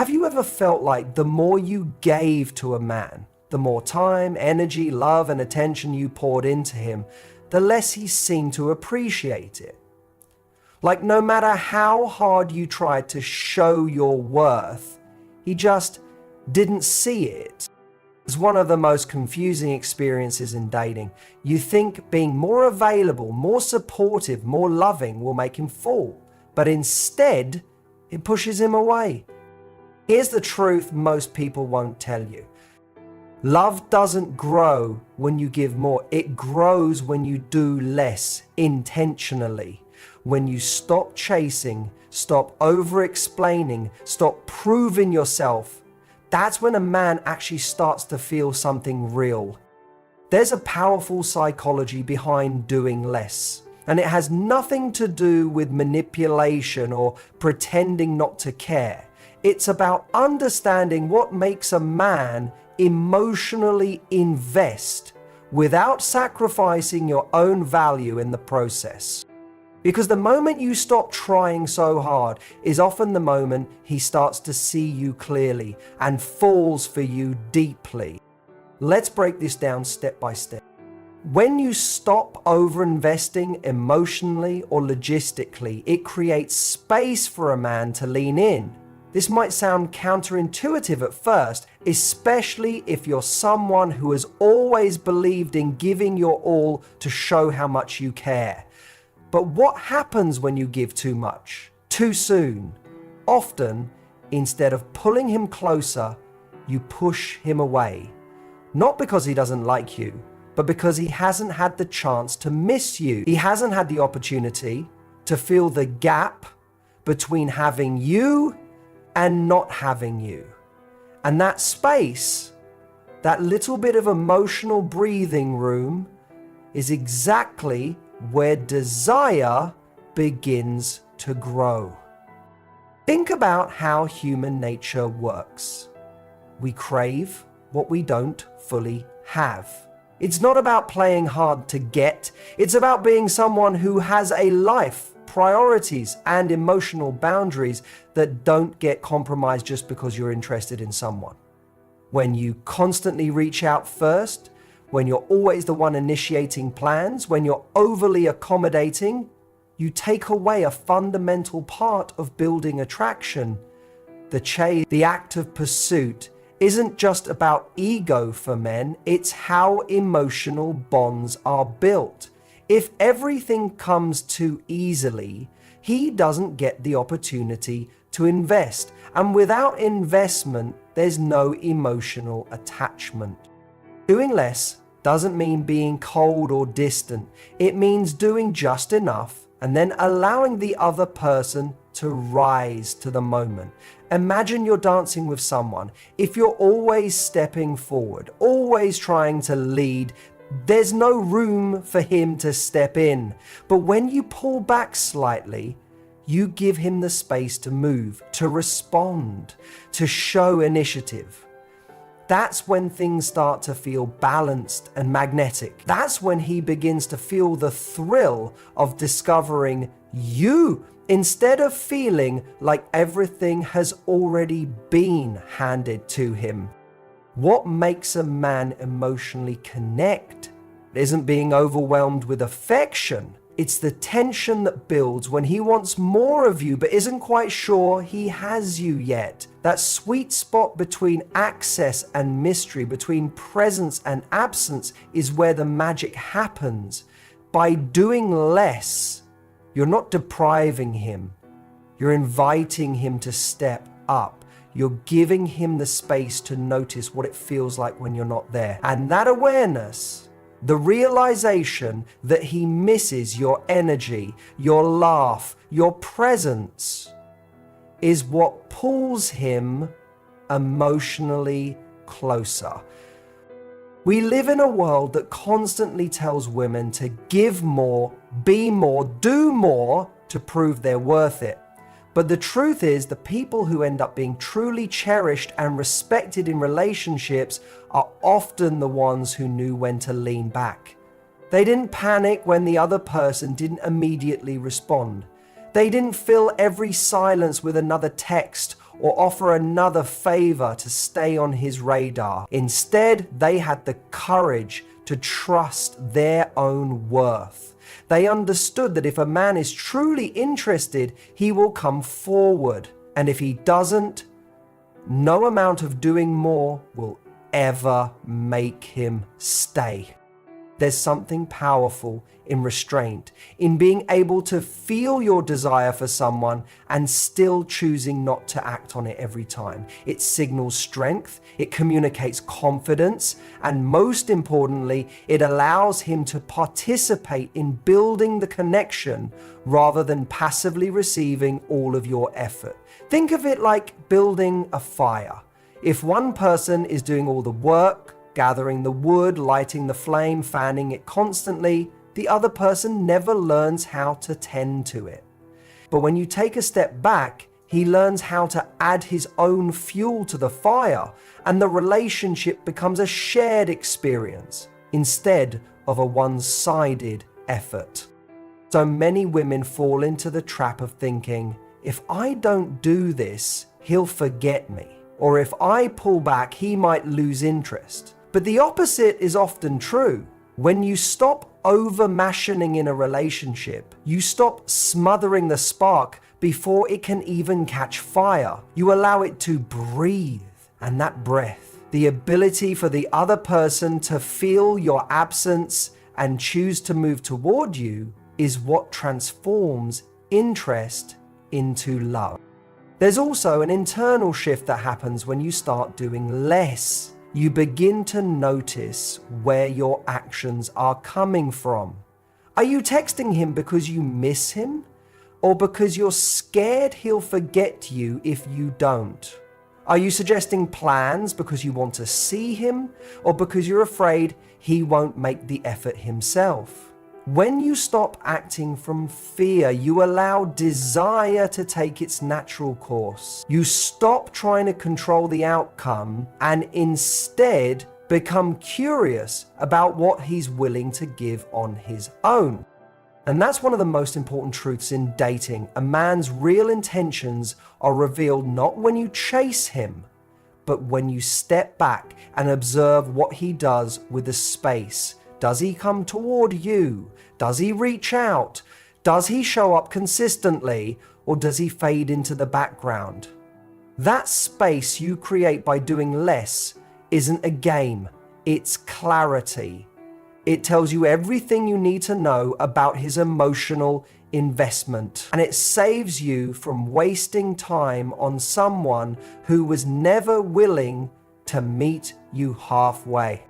Have you ever felt like the more you gave to a man, the more time, energy, love, and attention you poured into him, the less he seemed to appreciate it? Like no matter how hard you tried to show your worth, he just didn't see it. It's one of the most confusing experiences in dating. You think being more available, more supportive, more loving will make him fall, but instead, it pushes him away. Here's the truth most people won't tell you. Love doesn't grow when you give more. It grows when you do less intentionally. When you stop chasing, stop over-explaining, stop proving yourself, that's when a man actually starts to feel something real. There's a powerful psychology behind doing less, and it has nothing to do with manipulation or pretending not to care. It's about understanding what makes a man emotionally invest without sacrificing your own value in the process. Because the moment you stop trying so hard is often the moment he starts to see you clearly and falls for you deeply. Let's break this down step by step. When you stop over-investing emotionally or logistically, it creates space for a man to lean in. This might sound counterintuitive at first, especially if you're someone who has always believed in giving your all to show how much you care. But what happens when you give too much, too soon? Often, instead of pulling him closer, you push him away. Not because he doesn't like you, but because he hasn't had the chance to miss you. He hasn't had the opportunity to feel the gap between having you and not having you. And that space, that little bit of emotional breathing room, is exactly where desire begins to grow. Think about how human nature works. We crave what we don't fully have. It's not about playing hard to get. It's about being someone who has a life, priorities, and emotional boundaries that don't get compromised just because you're interested in someone. When you constantly reach out first, when you're always the one initiating plans, when you're overly accommodating, you take away a fundamental part of building attraction. The chase, the act of pursuit, isn't just about ego for men, it's how emotional bonds are built. If everything comes too easily, he doesn't get the opportunity to invest. And without investment, there's no emotional attachment. Doing less doesn't mean being cold or distant. It means doing just enough and then allowing the other person to rise to the moment. Imagine you're dancing with someone. If you're always stepping forward, always trying to lead, there's no room for him to step in. But when you pull back slightly, you give him the space to move, to respond, to show initiative. That's when things start to feel balanced and magnetic. That's when he begins to feel the thrill of discovering you instead of feeling like everything has already been handed to him. What makes a man emotionally connect isn't being overwhelmed with affection. It's the tension that builds when he wants more of you but isn't quite sure he has you yet. That sweet spot between access and mystery, between presence and absence, is where the magic happens. By doing less, you're not depriving him. You're inviting him to step up. You're giving him the space to notice what it feels like when you're not there. And that awareness, the realization that he misses your energy, your laugh, your presence, is what pulls him emotionally closer. We live in a world that constantly tells women to give more, be more, do more to prove they're worth it. But the truth is, the people who end up being truly cherished and respected in relationships are often the ones who knew when to lean back. They didn't panic when the other person didn't immediately respond. They didn't fill every silence with another text or offer another favor to stay on his radar. Instead, they had the courage to trust their own worth. They understood that if a man is truly interested, he will come forward. And if he doesn't, no amount of doing more will ever make him stay. There's something powerful in restraint, in being able to feel your desire for someone and still choosing not to act on it every time. It signals strength, it communicates confidence, and most importantly, it allows him to participate in building the connection rather than passively receiving all of your effort. Think of it like building a fire. If one person is doing all the work, gathering the wood, lighting the flame, fanning it constantly, the other person never learns how to tend to it. But when you take a step back, he learns how to add his own fuel to the fire, and the relationship becomes a shared experience instead of a one-sided effort. So many women fall into the trap of thinking, if I don't do this, he'll forget me. Or if I pull back, he might lose interest. But the opposite is often true. When you stop over-machining in a relationship, you stop smothering the spark before it can even catch fire. You allow it to breathe, and that breath, the ability for the other person to feel your absence and choose to move toward you, is what transforms interest into love. There's also an internal shift that happens when you start doing less. You begin to notice where your actions are coming from. Are you texting him because you miss him? Or because you're scared he'll forget you if you don't? Are you suggesting plans because you want to see him? Or because you're afraid he won't make the effort himself? When you stop acting from fear, you allow desire to take its natural course. You stop trying to control the outcome and instead become curious about what he's willing to give on his own. And that's one of the most important truths in dating. A man's real intentions are revealed not when you chase him, but when you step back and observe what he does with the space. Does he come toward you? Does he reach out? Does he show up consistently? Or does he fade into the background? That space you create by doing less isn't a game, it's clarity. It tells you everything you need to know about his emotional investment, and it saves you from wasting time on someone who was never willing to meet you halfway.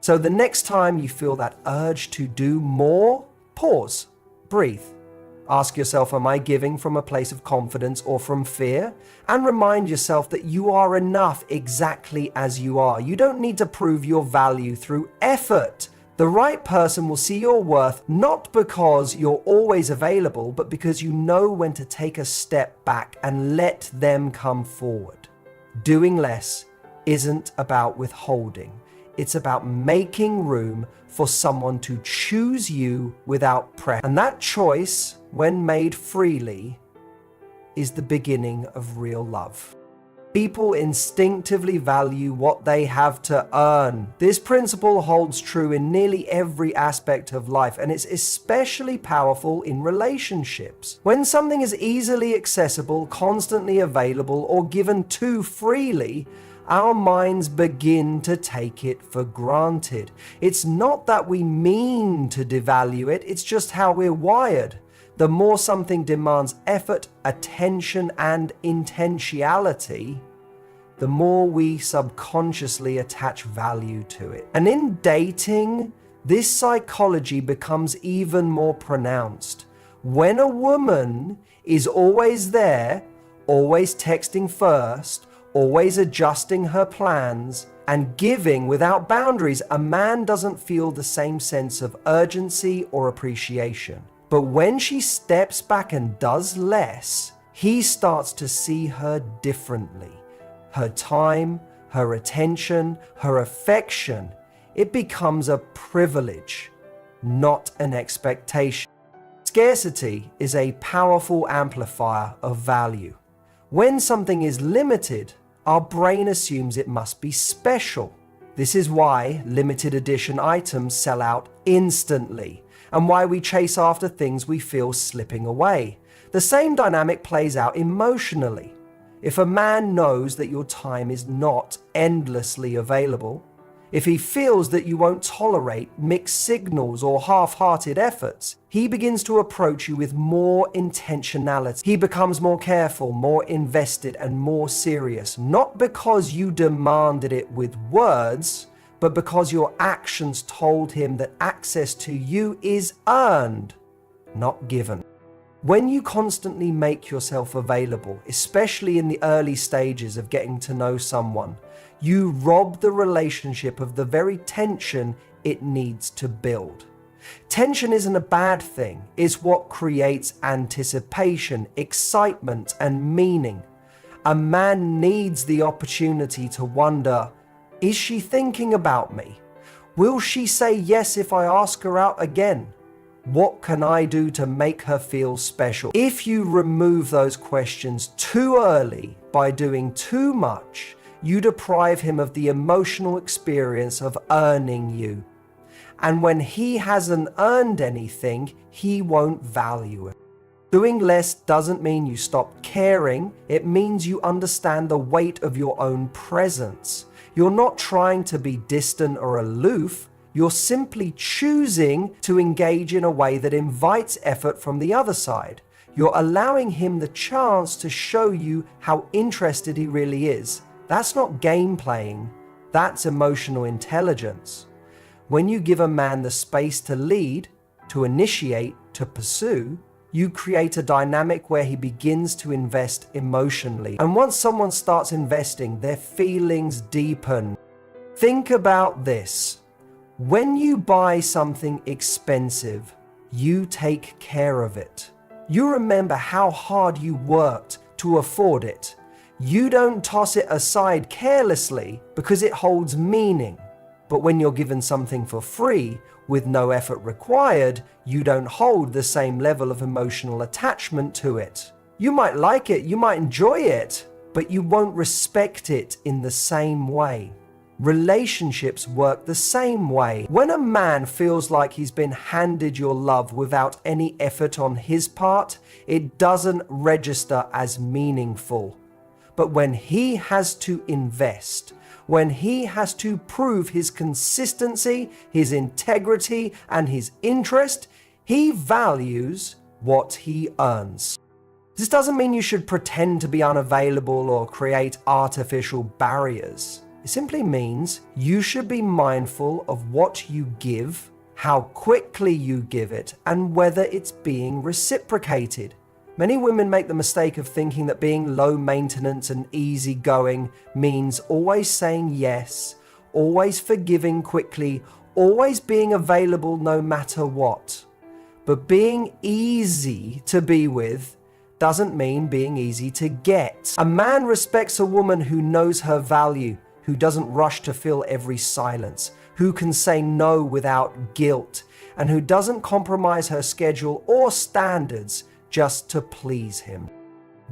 So the next time you feel that urge to do more, pause, breathe. Ask yourself, am I giving from a place of confidence or from fear? And remind yourself that you are enough exactly as you are. You don't need to prove your value through effort. The right person will see your worth not because you're always available, but because you know when to take a step back and let them come forward. Doing less isn't about withholding. It's about making room for someone to choose you without pressure. And that choice, when made freely, is the beginning of real love. People instinctively value what they have to earn. This principle holds true in nearly every aspect of life, and it's especially powerful in relationships. When something is easily accessible, constantly available, or given too freely, our minds begin to take it for granted. It's not that we mean to devalue it, it's just how we're wired. The more something demands effort, attention, and intentionality, the more we subconsciously attach value to it. And in dating, this psychology becomes even more pronounced. When a woman is always there, always texting first, always adjusting her plans, and giving without boundaries, a man doesn't feel the same sense of urgency or appreciation. But when she steps back and does less, he starts to see her differently. Her time, her attention, her affection, it becomes a privilege, not an expectation. Scarcity is a powerful amplifier of value. When something is limited, our brain assumes it must be special. This is why limited edition items sell out instantly, and why we chase after things we feel slipping away. The same dynamic plays out emotionally. If a man knows that your time is not endlessly available, if he feels that you won't tolerate mixed signals or half-hearted efforts, he begins to approach you with more intentionality. He becomes more careful, more invested, and more serious, not because you demanded it with words, but because your actions told him that access to you is earned, not given. When you constantly make yourself available, especially in the early stages of getting to know someone, you rob the relationship of the very tension it needs to build. Tension isn't a bad thing. It's what creates anticipation, excitement, and meaning. A man needs the opportunity to wonder, is she thinking about me? Will she say yes if I ask her out again? What can I do to make her feel special? If you remove those questions too early by doing too much, you deprive him of the emotional experience of earning you. And when he hasn't earned anything, he won't value it. Doing less doesn't mean you stop caring. It means you understand the weight of your own presence. You're not trying to be distant or aloof. You're simply choosing to engage in a way that invites effort from the other side. You're allowing him the chance to show you how interested he really is. That's not game playing, that's emotional intelligence. When you give a man the space to lead, to initiate, to pursue, you create a dynamic where he begins to invest emotionally. And once someone starts investing, their feelings deepen. Think about this. When you buy something expensive, you take care of it. You remember how hard you worked to afford it. You don't toss it aside carelessly because it holds meaning. But when you're given something for free, with no effort required, you don't hold the same level of emotional attachment to it. You might like it, you might enjoy it, but you won't respect it in the same way. Relationships work the same way. When a man feels like he's been handed your love without any effort on his part, it doesn't register as meaningful. But when he has to invest, when he has to prove his consistency, his integrity, and his interest, he values what he earns. This doesn't mean you should pretend to be unavailable or create artificial barriers. It simply means you should be mindful of what you give, how quickly you give it, and whether it's being reciprocated. Many women make the mistake of thinking that being low maintenance and easygoing means always saying yes, always forgiving quickly, always being available no matter what. But being easy to be with doesn't mean being easy to get. A man respects a woman who knows her value, who doesn't rush to fill every silence, who can say no without guilt, and who doesn't compromise her schedule or standards just to please him.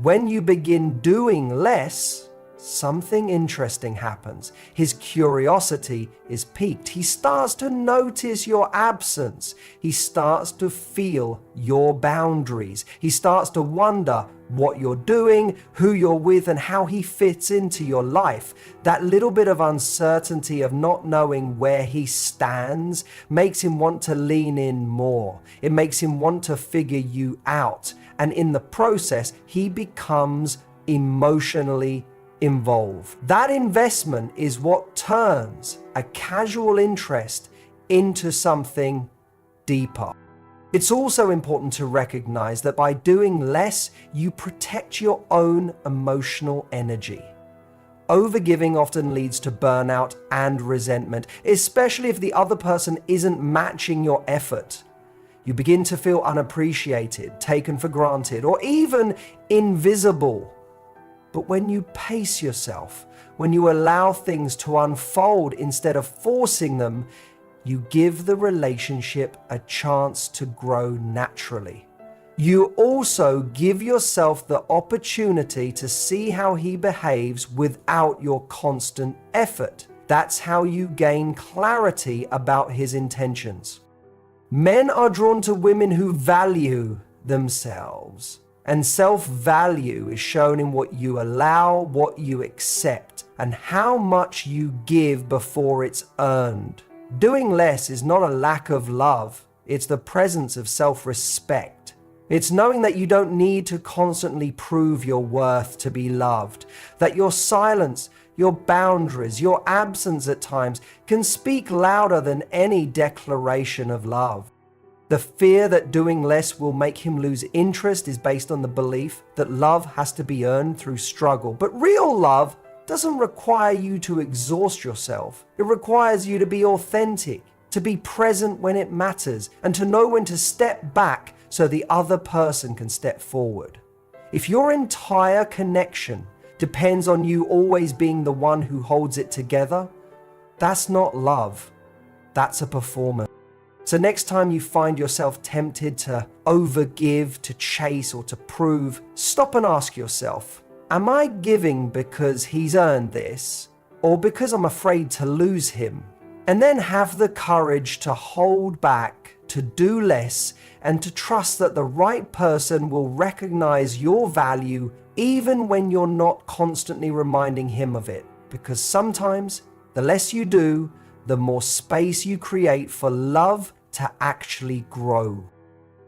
When you begin doing less, something interesting happens. His curiosity is piqued. He starts to notice your absence. He starts to feel your boundaries. He starts to wonder what you're doing, who you're with, and how he fits into your life. That little bit of uncertainty of not knowing where he stands makes him want to lean in more. It makes him want to figure you out. And in the process, he becomes emotionally involved. That investment is what turns a casual interest into something deeper. It's also important to recognize that by doing less, you protect your own emotional energy. Overgiving often leads to burnout and resentment, especially if the other person isn't matching your effort. You begin to feel unappreciated, taken for granted, or even invisible. But when you pace yourself, when you allow things to unfold instead of forcing them, you give the relationship a chance to grow naturally. You also give yourself the opportunity to see how he behaves without your constant effort. That's how you gain clarity about his intentions. Men are drawn to women who value themselves, and self-value is shown in what you allow, what you accept, and how much you give before it's earned. Doing less is not a lack of love, it's the presence of self-respect. It's knowing that you don't need to constantly prove your worth to be loved, that your silence, your boundaries, your absence at times can speak louder than any declaration of love. The fear that doing less will make him lose interest is based on the belief that love has to be earned through struggle. But real love doesn't require you to exhaust yourself. It requires you to be authentic, to be present when it matters, and to know when to step back so the other person can step forward. If your entire connection depends on you always being the one who holds it together, that's not love. That's a performance. So next time you find yourself tempted to overgive, to chase, or to prove, stop and ask yourself, am I giving because he's earned this, or because I'm afraid to lose him? And then have the courage to hold back, to do less, and to trust that the right person will recognize your value even when you're not constantly reminding him of it. Because sometimes the less you do, the more space you create for love to actually grow.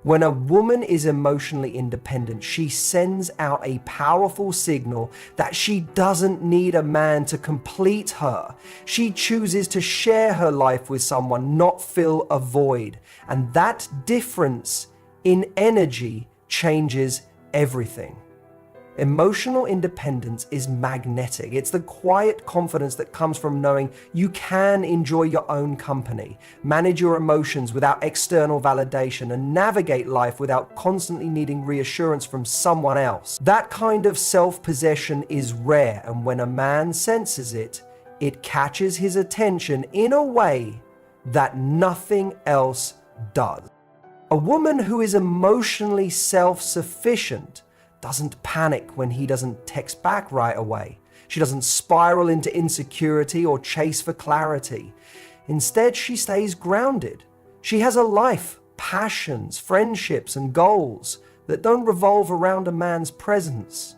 When a woman is emotionally independent, she sends out a powerful signal that she doesn't need a man to complete her. She chooses to share her life with someone, not fill a void. And that difference in energy changes everything. Emotional independence is magnetic. It's the quiet confidence that comes from knowing you can enjoy your own company, manage your emotions without external validation, and navigate life without constantly needing reassurance from someone else. That kind of self-possession is rare, and when a man senses it, it catches his attention in a way that nothing else does. A woman who is emotionally self-sufficient doesn't panic when he doesn't text back right away. She doesn't spiral into insecurity or chase for clarity. Instead, she stays grounded. She has a life, passions, friendships, and goals that don't revolve around a man's presence.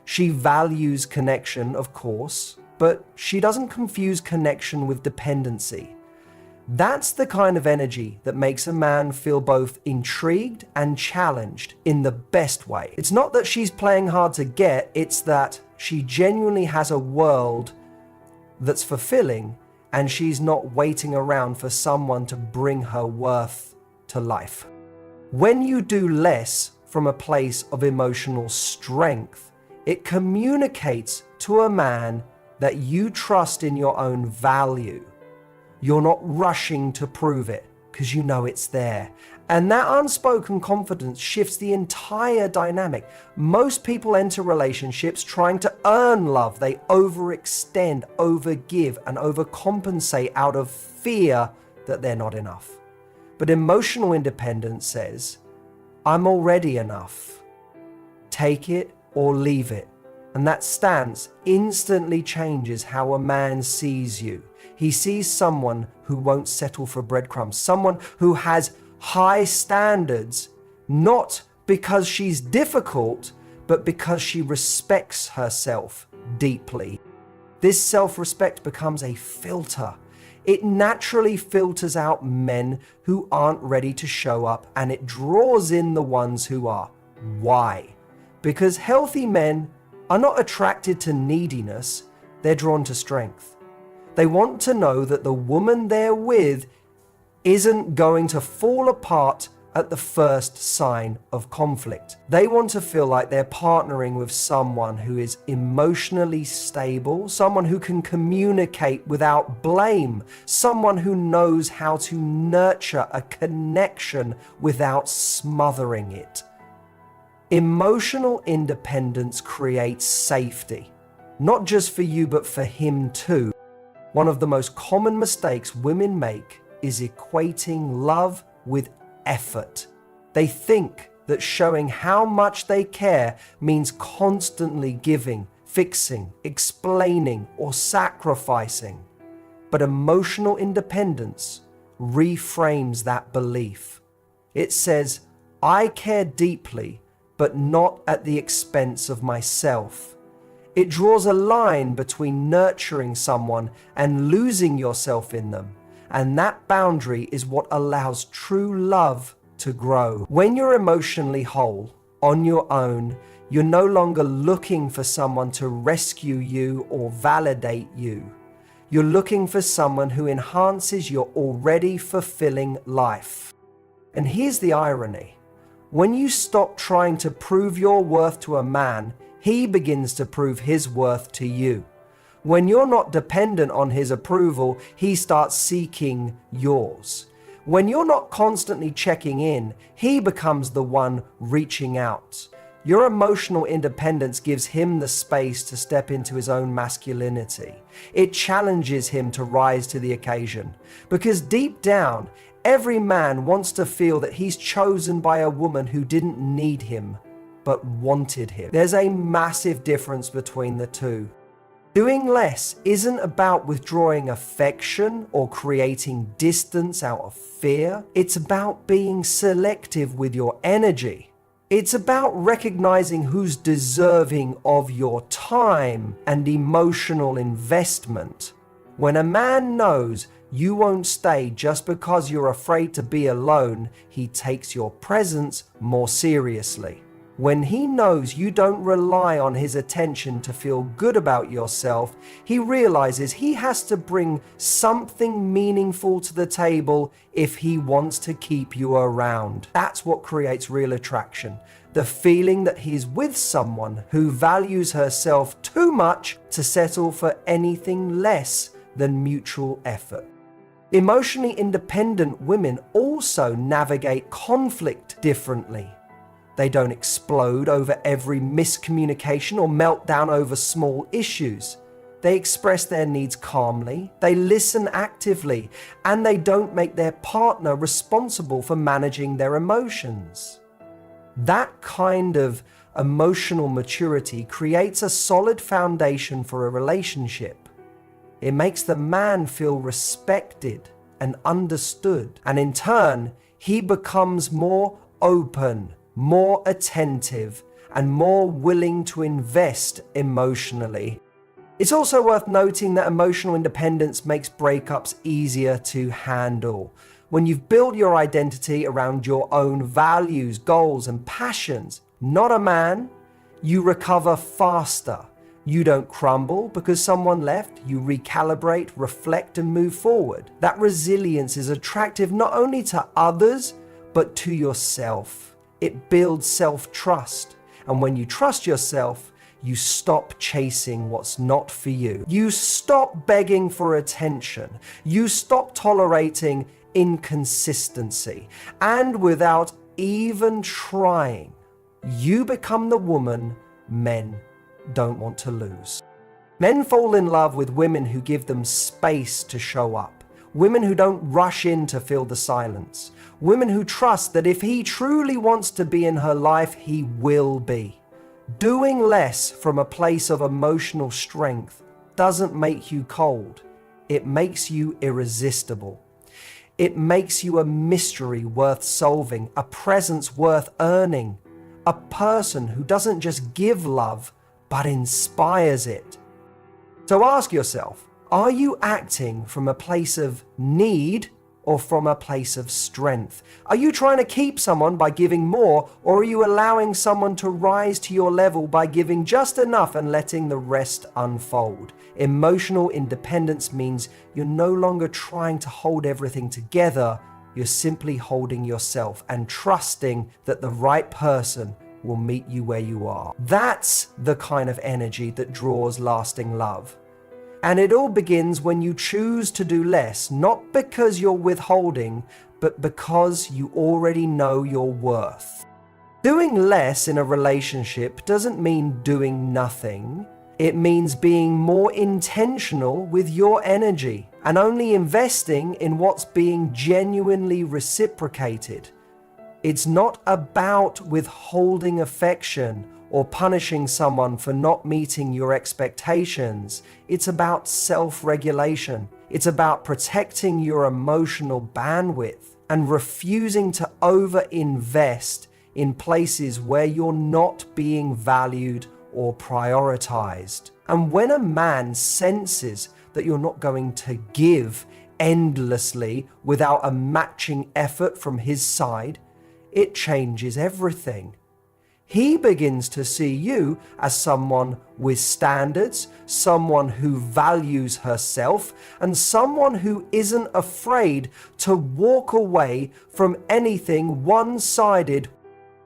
She values connection, of course, but she doesn't confuse connection with dependency. That's the kind of energy that makes a man feel both intrigued and challenged in the best way. It's not that she's playing hard to get, it's that she genuinely has a world that's fulfilling and she's not waiting around for someone to bring her worth to life. When you do less from a place of emotional strength, it communicates to a man that you trust in your own value. You're not rushing to prove it because you know it's there. And that unspoken confidence shifts the entire dynamic. Most people enter relationships trying to earn love. They overextend, overgive, and overcompensate out of fear that they're not enough. But emotional independence says, I'm already enough. Take it or leave it. And that stance instantly changes how a man sees you. He sees someone who won't settle for breadcrumbs, someone who has high standards, not because she's difficult, but because she respects herself deeply. This self-respect becomes a filter. It naturally filters out men who aren't ready to show up, and it draws in the ones who are. Why? Because healthy men are not attracted to neediness, they're drawn to strength. They want to know that the woman they're with isn't going to fall apart at the first sign of conflict. They want to feel like they're partnering with someone who is emotionally stable, someone who can communicate without blame, someone who knows how to nurture a connection without smothering it. Emotional independence creates safety, not just for you, but for him too. One of the most common mistakes women make is equating love with effort. They think that showing how much they care means constantly giving, fixing, explaining, or sacrificing. But emotional independence reframes that belief. It says, I care deeply, but not at the expense of myself. It draws a line between nurturing someone and losing yourself in them, and that boundary is what allows true love to grow. When you're emotionally whole, on your own, you're no longer looking for someone to rescue you or validate you. You're looking for someone who enhances your already fulfilling life. And here's the irony. When you stop trying to prove your worth to a man, he begins to prove his worth to you. When you're not dependent on his approval, he starts seeking yours. When you're not constantly checking in, he becomes the one reaching out. Your emotional independence gives him the space to step into his own masculinity. It challenges him to rise to the occasion. Because deep down, every man wants to feel that he's chosen by a woman who didn't need him, but wanted him. There's a massive difference between the two. Doing less isn't about withdrawing affection or creating distance out of fear. It's about being selective with your energy. It's about recognizing who's deserving of your time and emotional investment. When a man knows you won't stay just because you're afraid to be alone, he takes your presence more seriously. When he knows you don't rely on his attention to feel good about yourself, he realizes he has to bring something meaningful to the table if he wants to keep you around. That's what creates real attraction. The feeling that he's with someone who values herself too much to settle for anything less than mutual effort. Emotionally independent women also navigate conflict differently. They don't explode over every miscommunication or meltdown over small issues. They express their needs calmly, they listen actively, and they don't make their partner responsible for managing their emotions. That kind of emotional maturity creates a solid foundation for a relationship. It makes the man feel respected and understood, and in turn, he becomes more open, more attentive, and more willing to invest emotionally. It's also worth noting that emotional independence makes breakups easier to handle. When you've built your identity around your own values, goals, and passions, not a man, you recover faster. You don't crumble because someone left, you recalibrate, reflect, and move forward. That resilience is attractive not only to others, but to yourself. It builds self-trust. And when you trust yourself, you stop chasing what's not for you. You stop begging for attention. You stop tolerating inconsistency. And without even trying, you become the woman men don't want to lose. Men fall in love with women who give them space to show up. Women who don't rush in to fill the silence. Women who trust that if he truly wants to be in her life, he will be. Doing less from a place of emotional strength doesn't make you cold. It makes you irresistible. It makes you a mystery worth solving, a presence worth earning, a person who doesn't just give love, but inspires it. So ask yourself, are you acting from a place of need or from a place of strength? Are you trying to keep someone by giving more, or are you allowing someone to rise to your level by giving just enough and letting the rest unfold? Emotional independence means you're no longer trying to hold everything together. You're simply holding yourself and trusting that the right person will meet you where you are. That's the kind of energy that draws lasting love. And it all begins when you choose to do less, not because you're withholding, but because you already know your worth. Doing less in a relationship doesn't mean doing nothing. It means being more intentional with your energy and only investing in what's being genuinely reciprocated. It's not about withholding affection or punishing someone for not meeting your expectations. It's about self-regulation. It's about protecting your emotional bandwidth and refusing to over-invest in places where you're not being valued or prioritized. And when a man senses that you're not going to give endlessly without a matching effort from his side, it changes everything. He begins to see you as someone with standards, someone who values herself, and someone who isn't afraid to walk away from anything one-sided.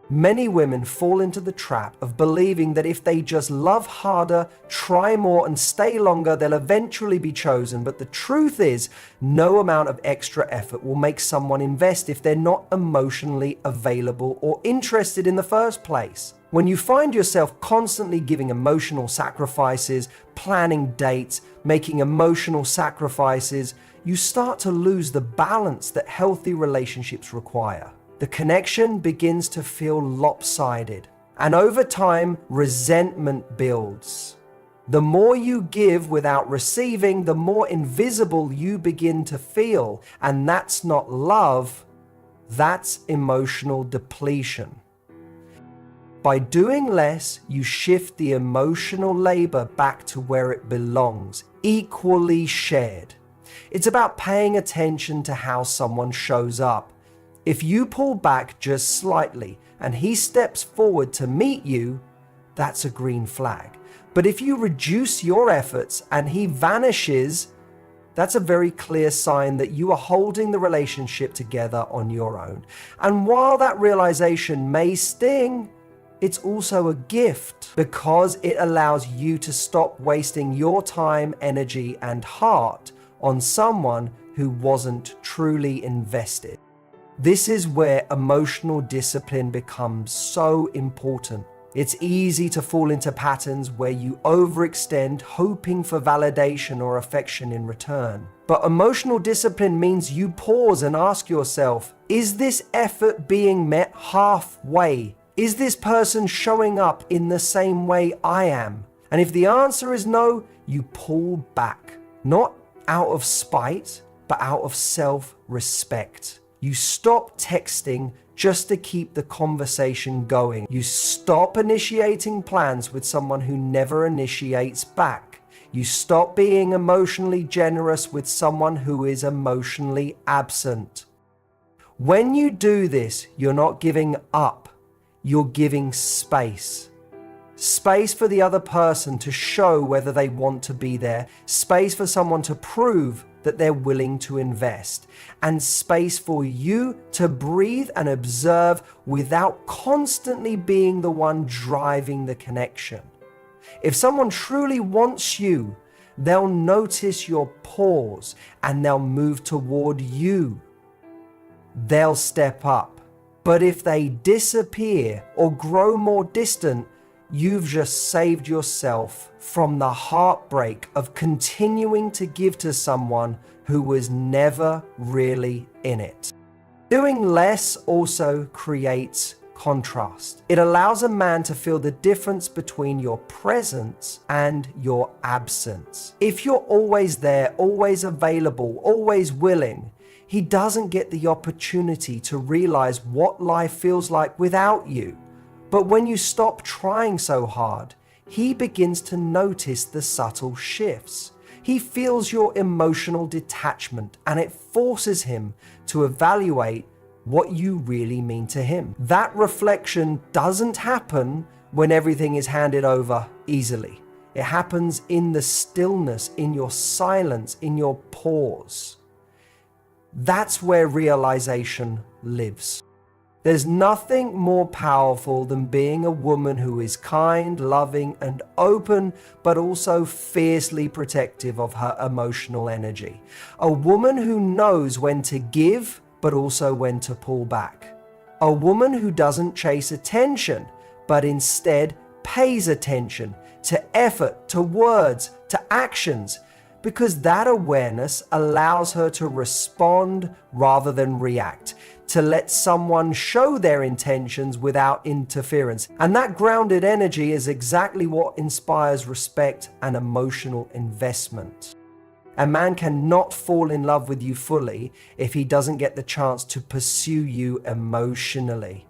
Many women fall into the trap of believing that if they just love harder, try more, and stay longer, they'll eventually be chosen. But the truth is, no amount of extra effort will make someone invest if they're not emotionally available or interested in the first place. When you find yourself constantly giving emotional sacrifices, planning dates, making emotional sacrifices, you start to lose the balance that healthy relationships require. The connection begins to feel lopsided, and over time, resentment builds. The more you give without receiving, the more invisible you begin to feel, and that's not love, that's emotional depletion. By doing less, you shift the emotional labor back to where it belongs, equally shared. It's about paying attention to how someone shows up. If you pull back just slightly and he steps forward to meet you, that's a green flag. But if you reduce your efforts and he vanishes, that's a very clear sign that you are holding the relationship together on your own. And while that realization may sting, it's also a gift because it allows you to stop wasting your time, energy, and heart on someone who wasn't truly invested. This is where emotional discipline becomes so important. It's easy to fall into patterns where you overextend, hoping for validation or affection in return. But emotional discipline means you pause and ask yourself, is this effort being met halfway? Is this person showing up in the same way I am? And if the answer is no, you pull back. Not out of spite, but out of self-respect. You stop texting just to keep the conversation going. You stop initiating plans with someone who never initiates back. You stop being emotionally generous with someone who is emotionally absent. When you do this, you're not giving up, you're giving space. Space for the other person to show whether they want to be there, space for someone to prove that they're willing to invest, and space for you to breathe and observe without constantly being the one driving the connection. If someone truly wants you, they'll notice your pause and they'll move toward you. They'll step up. But if they disappear or grow more distant, you've just saved yourself from the heartbreak of continuing to give to someone who was never really in it. Doing less also creates contrast. It allows a man to feel the difference between your presence and your absence. If you're always there, always available, always willing, he doesn't get the opportunity to realize what life feels like without you. But when you stop trying so hard, he begins to notice the subtle shifts. He feels your emotional detachment, and it forces him to evaluate what you really mean to him. That reflection doesn't happen when everything is handed over easily. It happens in the stillness, in your silence, in your pause. That's where realization lives. There's nothing more powerful than being a woman who is kind, loving, and open, but also fiercely protective of her emotional energy. A woman who knows when to give, but also when to pull back. A woman who doesn't chase attention, but instead pays attention to effort, to words, to actions, because that awareness allows her to respond rather than react. to let someone show their intentions without interference. And that grounded energy is exactly what inspires respect and emotional investment. A man cannot fall in love with you fully if he doesn't get the chance to pursue you emotionally.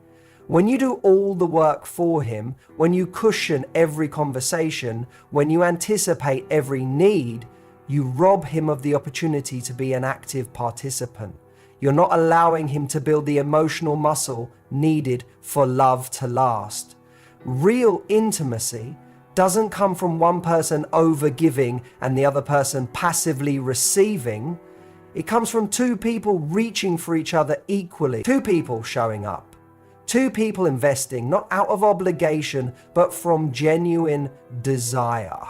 When you do all the work for him, when you cushion every conversation, when you anticipate every need, you rob him of the opportunity to be an active participant. You're not allowing him to build the emotional muscle needed for love to last. Real intimacy doesn't come from one person overgiving and the other person passively receiving. It comes from two people reaching for each other equally, two people showing up, two people investing, not out of obligation, but from genuine desire.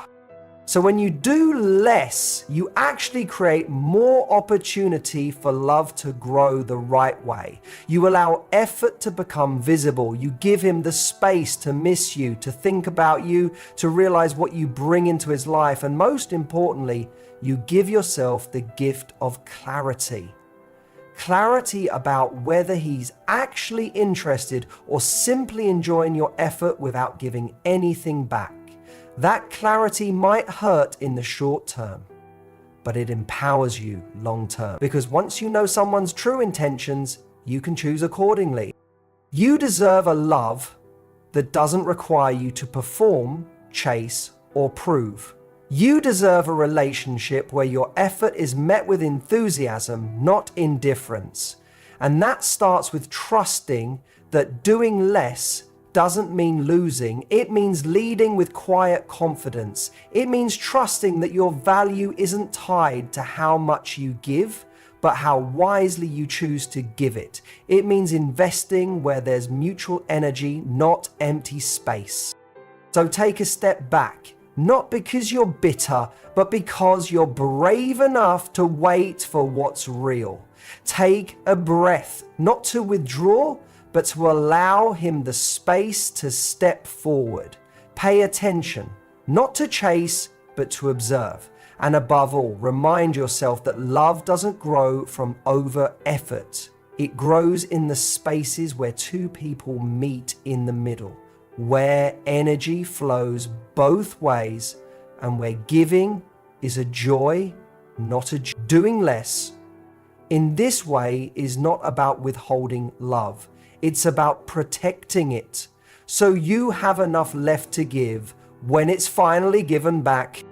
So when you do less, you actually create more opportunity for love to grow the right way. You allow effort to become visible. You give him the space to miss you, to think about you, to realize what you bring into his life. And most importantly, you give yourself the gift of clarity. Clarity about whether he's actually interested or simply enjoying your effort without giving anything back. That clarity might hurt in the short term, but it empowers you long term. Because once you know someone's true intentions, you can choose accordingly. You deserve a love that doesn't require you to perform, chase, or prove. You deserve a relationship where your effort is met with enthusiasm, not indifference. And that starts with trusting that doing less doesn't mean losing. It means leading with quiet confidence. It means trusting that your value isn't tied to how much you give, but how wisely you choose to give it. It means investing where there's mutual energy, not empty space. So take a step back, not because you're bitter, but because you're brave enough to wait for what's real. Take a breath, not to withdraw, but to allow him the space to step forward. Pay attention, not to chase, but to observe. And above all, remind yourself that love doesn't grow from over effort. It grows in the spaces where two people meet in the middle, where energy flows both ways, and where giving is a joy, not a doing less. In this way is not about withholding love. It's about protecting it, so you have enough left to give when it's finally given back.